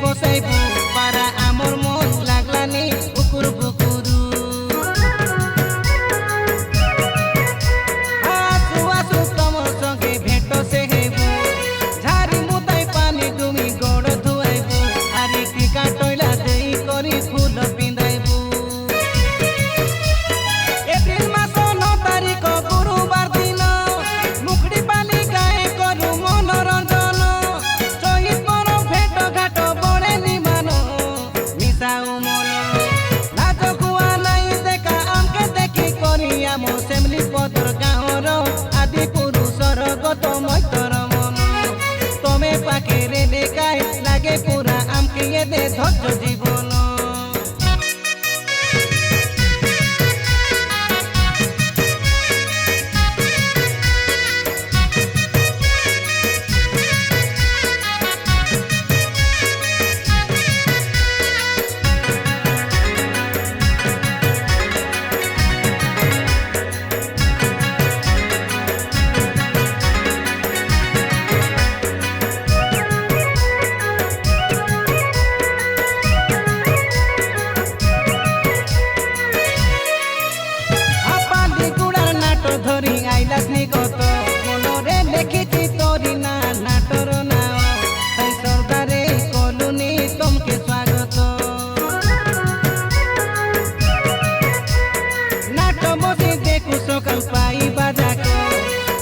বসাইবু পারা আমর মন লাগলানি বুকুর বুকুরু আসু আসু তমর সঙ্গে ভেট সে হেবু ঝারি মুতাই পানি ডুমি গোড় ধুয়াইবু আরে টিকা টইলা দেই করি ফুল পিন্দাইবু এপ্রিল মাস 9 তারিখ গুরুবার দিন মুখড়ি পালি গায়ে করু মনোরঞ্জন চৈত মর ভেট ঘাট বড়ে নিমান মিশাও মন লাজ কুয়া নাই দেখা আমকে দেখি করি আম সেমলি পদর গাঁর আদি পুরুষর গত মৈতর মন তমে পাখে রে দেখায় লাগে পুরা আমকে দে ধৈর্য জীবন ধরি আইলাস নিগত মনরে দেখিছি তোরি না নাটর নাও তাই সর্দারে কলুনি তোমকে স্বাগত নাট বসে দেখু সকাল পাই বাজাক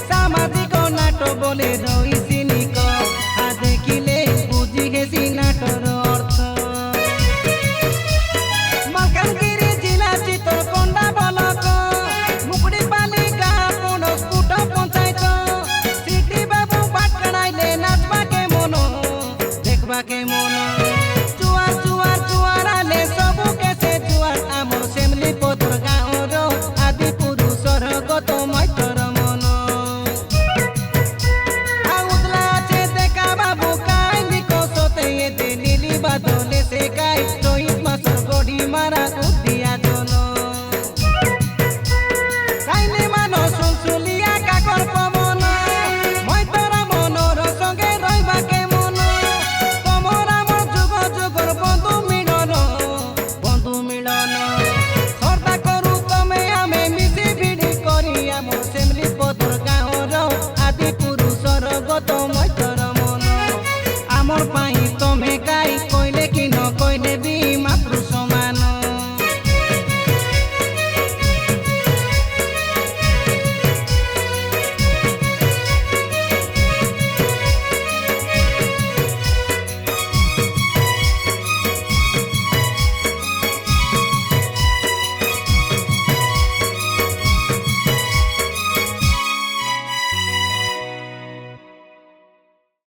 সামাজিক নাট বলে রইছি নিক আ দেখিলে বুঝি গেছি নাটর অর্থ মালকানগিরি জেলা চিত্রকোন্ডা বলক মুকুড়ি পালি के मन चुआर चुआर चुआर आले सबू कैसे चुआर आमर सेमली पदर गाँवर आदि पुरुषर गत मैतर मन आउदला আছে দেখা বাবু কাইলি কসতে এতে নীলি বাদলে সে গাই চৈত মাসর গড়ি মারা উদ্দিয়া জন কাইলে মানো সুলসুলিয়া কাকর পবন মৈতর মনর সঙ্গে রইবা কে সেমলি পদর গাঁর আদি পুরুষর গত